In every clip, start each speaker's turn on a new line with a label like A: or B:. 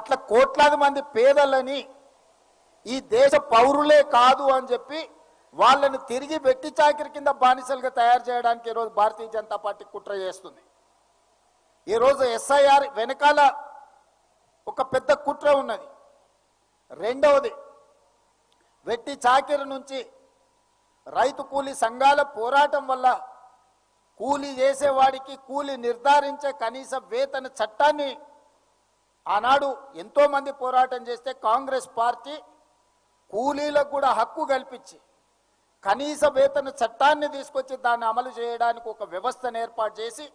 A: అట్లా కోట్లాది మంది పేదలని ఈ దేశ పౌరులే కాదు అని చెప్పి వాళ్ళని తిరిగి వెట్టి చాకిరి కింద బానిసలుగా తయారు చేయడానికి ఈరోజు భారతీయ జనతా పార్టీ కుట్ర చేస్తుంది. ఈరోజు ఎస్ఐఆర్ వెనకాల ఒక పెద్ద కుట్ర ఉన్నది. రెండవది, వెట్టి చాకిరి నుంచి రైతు కూలీ సంఘాల పోరాటం వల్ల కూలీ చేసేవాడికి కూలీ నిర్ధారించే కనీస వేతన చట్టాన్ని ఆనాడు ఎంతో మంది పోరాటం చేస్తే కాంగ్రెస్ పార్టీ కూలీలకు కూడా హక్కు కల్పించి కనీస వేతన చట్టాన్ని తీసుకొచ్చి దాన్ని అమలు చేయడానికి ఒక వ్యవస్థను ఏర్పాటు చేసి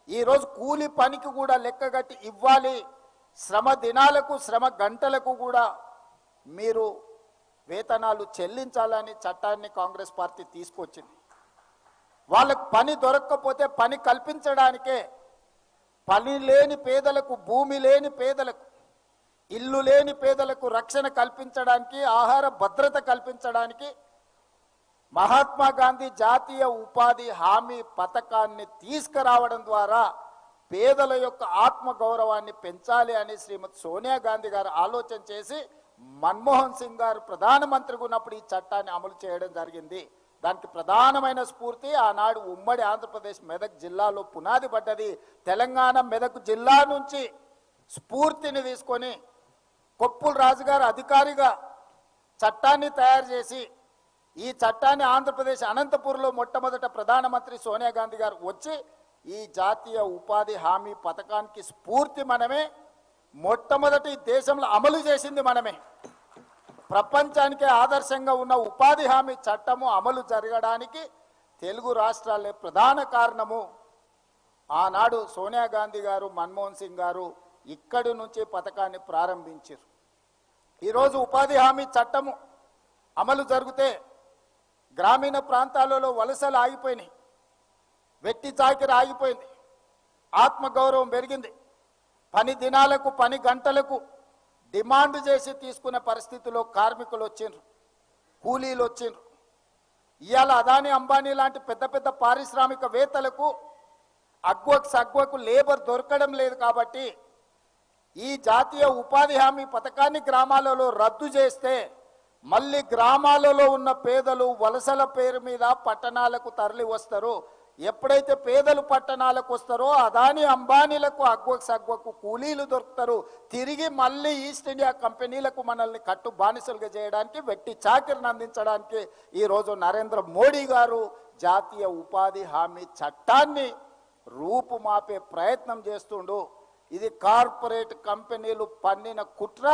A: ఈరోజు కూలీ పనికి కూడా లెక్కగట్టి ఇవ్వాలి, శ్రమ దినాలకు శ్రమ గంటలకు కూడా మీరు వేతనాలు చెల్లించాలని చట్టాన్ని కాంగ్రెస్ పార్టీ తీసుకొచ్చింది. వాళ్ళకు పని దొరక్కపోతే పని కల్పించడానికే పని లేని పేదలకు, భూమి లేని పేదలకు, ఇల్లు లేని పేదలకు రక్షణ కల్పించడానికి, ఆహార భద్రత కల్పించడానికి మహాత్మా గాంధీ జాతీయ ఉపాధి హామీ పథకాన్ని తీసుకురావడం ద్వారా పేదల యొక్క ఆత్మగౌరవాన్ని పెంచాలి అని శ్రీమతి సోనియా గాంధీ గారు ఆలోచన చేసి మన్మోహన్ సింగ్ గారు ప్రధానమంత్రిగా ఉన్నప్పుడు ఈ చట్టాన్ని అమలు చేయడం జరిగింది. దానికి ప్రధానమైన స్ఫూర్తి ఆనాడు ఉమ్మడి ఆంధ్రప్రదేశ్ మెదక్ జిల్లాలో పునాది పడ్డది. తెలంగాణ మెదక్ జిల్లా నుంచి స్ఫూర్తిని తీసుకొని కొప్పుల రాజు గారు అధికారిగా చట్టాన్ని తయారు చేసి ఈ చట్టాన్ని ఆంధ్రప్రదేశ్ అనంతపూర్లో మొట్టమొదట ప్రధానమంత్రి సోనియా గాంధీ గారు వచ్చి ఈ జాతీయ ఉపాధి హామీ పథకానికి స్ఫూర్తి మనమే, మొట్టమొదటి దేశంలో అమలు చేసింది మనమే. ప్రపంచానికే ఆదర్శంగా ఉన్న ఉపాధి హామీ చట్టము అమలు జరగడానికి తెలుగు రాష్ట్రాలే ప్రధాన కారణము. ఆనాడు సోనియా గాంధీ గారు, మన్మోహన్ సింగ్ గారు ఇక్కడి నుంచి పథకాన్ని ప్రారంభించారు. ఈరోజు ఉపాధి హామీ చట్టము అమలు జరిగితే గ్రామీణ ప్రాంతాలలో వలసలు ఆగిపోయినాయి, వెట్టి చాకిరి ఆగిపోయింది, ఆత్మగౌరవం పెరిగింది. పని దినాలకు, పని గంటలకు డిమాండ్ చేసి తీసుకునే పరిస్థితిలో కార్మికులు వచ్చిండ్రు, కూలీలు వచ్చిండ్రు. ఇవాళ అదానీ, అంబానీ లాంటి పెద్ద పెద్ద పారిశ్రామికవేత్తలకు అగ్వకు లేబర్ దొరకడం లేదు. కాబట్టి ఈ జాతీయ ఉపాధి హామీ పథకాన్ని గ్రామాలలో రద్దు చేస్తే మళ్ళీ గ్రామాలలో ఉన్న పేదలు వలసల పేరు మీద పట్టణాలకు తరలి వస్తారు. ఎప్పుడైతే పేదలు పట్టణాలకు వస్తారో అదానీ అంబానీలకు అగ్వకు కూలీలు దొరుకుతారు. తిరిగి మళ్ళీ ఈస్ట్ ఇండియా కంపెనీలకు మనల్ని కట్టు బానిసలుగా చేయడానికి, వెట్టి చాకిరిని అందించడానికి ఈరోజు నరేంద్ర మోడీ గారు జాతీయ ఉపాధి హామీ చట్టాన్ని రూపుమాపే ప్రయత్నం చేస్తుండు. ఇది కార్పొరేట్ కంపెనీలు పన్నిన కుట్ర.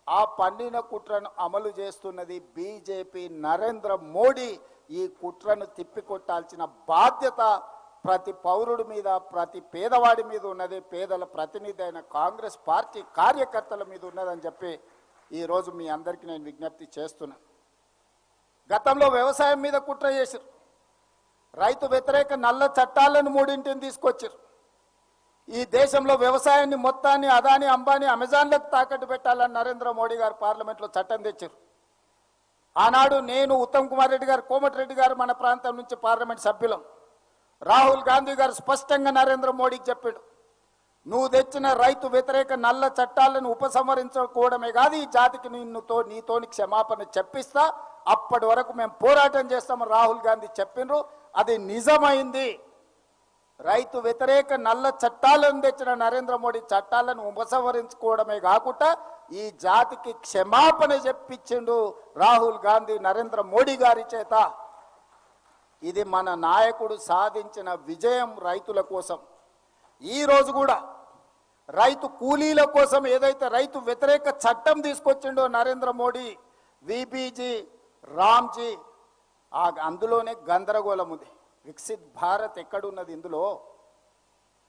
A: ఆ పన్నిన కుట్రను అమలు చేస్తున్నది బీజేపీ, నరేంద్ర మోడీ. ఈ కుట్రను తిప్పికొట్టాల్సిన బాధ్యత ప్రతి పౌరుడి మీద, ప్రతి పేదవాడి మీద ఉన్నది. పేదల ప్రతినిధి అయిన కాంగ్రెస్ పార్టీ కార్యకర్తల మీద ఉన్నదని చెప్పి ఈరోజు మీ అందరికీ నేను విజ్ఞప్తి చేస్తున్నాను. గతంలో వ్యవసాయం మీద కుట్ర చేశారు. రైతు వ్యతిరేక నల్ల చట్టాలను 3 తీసుకొచ్చారు. ఈ దేశంలో వ్యవసాయాన్ని మొత్తాన్ని అదానీ, అంబానీ, అమెజాన్లకు తాకట్టు పెట్టాలని నరేంద్ర మోడీ గారు పార్లమెంట్లో చట్టం తెచ్చారు. ఆనాడు నేను, ఉత్తమ్ కుమార్ రెడ్డి గారు, కోమటిరెడ్డి గారు మన ప్రాంతం నుంచి పార్లమెంట్ సభ్యులం. రాహుల్ గాంధీ గారు స్పష్టంగా నరేంద్ర మోడీకి చెప్పాడు, నువ్వు తెచ్చిన రైతు వ్యతిరేక నల్ల చట్టాలను ఉపసంహరించుకోవడమే కాదు, ఈ జాతికి నీతోని క్షమాపణ చెప్పిస్తా, అప్పటి వరకు మేము పోరాటం చేస్తామని రాహుల్ గాంధీ చెప్పిండ్రు. అది నిజమైంది. రైతు వ్యతిరేక నల్ల చట్టాలను తెచ్చిన నరేంద్ర మోడీ చట్టాలను ఉపసంహరించుకోవడమే కాకుండా ఈ జాతికి క్షమాపణ చెప్పించిండు రాహుల్ గాంధీ నరేంద్ర మోడీ గారి చేత. ఇది మన నాయకుడు సాధించిన విజయం రైతుల కోసం. ఈరోజు కూడా రైతు కూలీల కోసం ఏదైతే రైతు వ్యతిరేక చట్టం తీసుకొచ్చిండో నరేంద్ర మోడీ, విబీజీ, రామ్జీ, అందులోనే గందరగోళం ఉంది. వికసిత్ భారత్ ఎక్కడున్నది? ఇందులో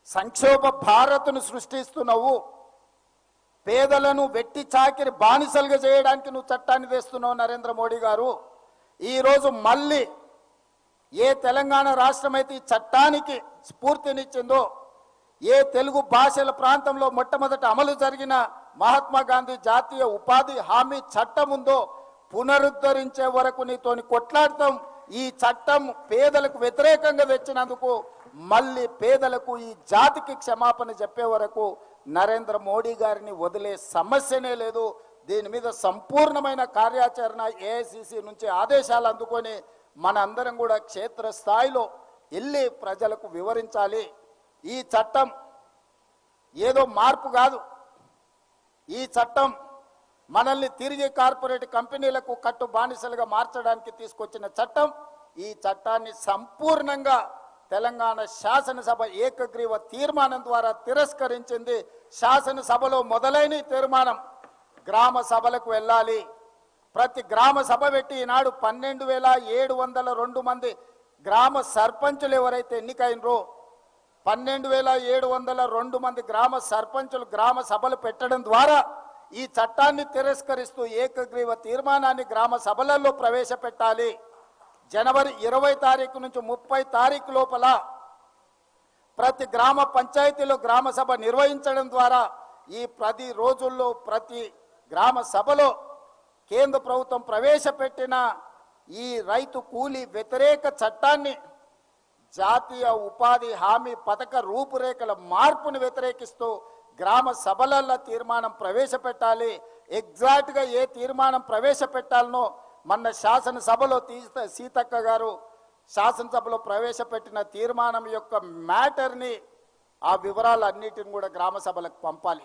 A: సంక్షోభ భారత్ను సృష్టిస్తున్నావు. పేదలను వెట్టి చాకిరి బానిసలుగా చేయడానికి నువ్వు చట్టాన్ని తెస్తున్నావు నరేంద్ర మోడీ గారు. ఈరోజు మళ్ళీ ఏ తెలంగాణ రాష్ట్రం అయితే ఈ చట్టానికి స్ఫూర్తినిచ్చిందో, ఏ తెలుగు భాషల ప్రాంతంలో మొట్టమొదట అమలు జరిగిన మహాత్మా గాంధీ జాతీయ ఉపాధి హామీ చట్టం ఉందో పునరుద్ధరించే వరకు నీతోని కొట్లాడతాం. ఈ చట్టం పేదలకు వ్యతిరేకంగా తెచ్చినందుకు మళ్ళీ పేదలకు, ఈ జాతికి క్షమాపణ చెప్పే వరకు నరేంద్ర మోడీ గారిని వదిలే సమస్యనే లేదు. దీని మీద సంపూర్ణమైన కార్యాచరణ ఏఐసిసి నుంచి ఆదేశాలు అందుకొని మన అందరం కూడా క్షేత్రస్థాయిలో వెళ్ళి ప్రజలకు వివరించాలి. ఈ చట్టం ఏదో మార్పు కాదు. ఈ చట్టం మనల్ని తిరిగి కార్పొరేట్ కంపెనీలకు కట్టు బానిసలుగా మార్చడానికి తీసుకొచ్చిన చట్టం. ఈ చట్టాన్ని సంపూర్ణంగా తెలంగాణ శాసనసభ ఏకగ్రీవ తీర్మానం ద్వారా తిరస్కరించింది. శాసనసభలో మొదలైన తీర్మానం గ్రామ సభలకు వెళ్ళాలి. ప్రతి గ్రామ సభ పెట్టి ఈనాడు 12,702 మంది గ్రామ సర్పంచులు ఎవరైతే ఎన్నికైనరో 12,702 మంది గ్రామ సర్పంచులు గ్రామ సభలు పెట్టడం ద్వారా ఈ చట్టాన్ని తిరస్కరిస్తూ ఏకగ్రీవ తీర్మానాన్ని గ్రామ సభలలో ప్రవేశపెట్టాలి. జనవరి 20 తారీఖు నుంచి 30 తారీఖు లోపల ప్రతి గ్రామ పంచాయతీలో గ్రామ సభ నిర్వహించడం ద్వారా ఈ 10 రోజుల్లో ప్రతి గ్రామ సభలో కేంద్ర ప్రభుత్వం ప్రవేశపెట్టిన ఈ రైతు కూలీ వ్యతిరేక చట్టాన్ని జాతీయ ఉపాధి హామీ పథక రూపురేఖల మార్పును వ్యతిరేకిస్తూ గ్రామ సభలలో తీర్మానం ప్రవేశపెట్టాలి. ఎగ్జాక్ట్గా ఏ తీర్మానం ప్రవేశపెట్టాలనో మొన్న శాసనసభలో సీతక్క గారు శాసనసభలో ప్రవేశపెట్టిన తీర్మానం యొక్క మ్యాటర్ని ఆ వివరాలన్నిటిని కూడా గ్రామ సభలకు పంపాలి.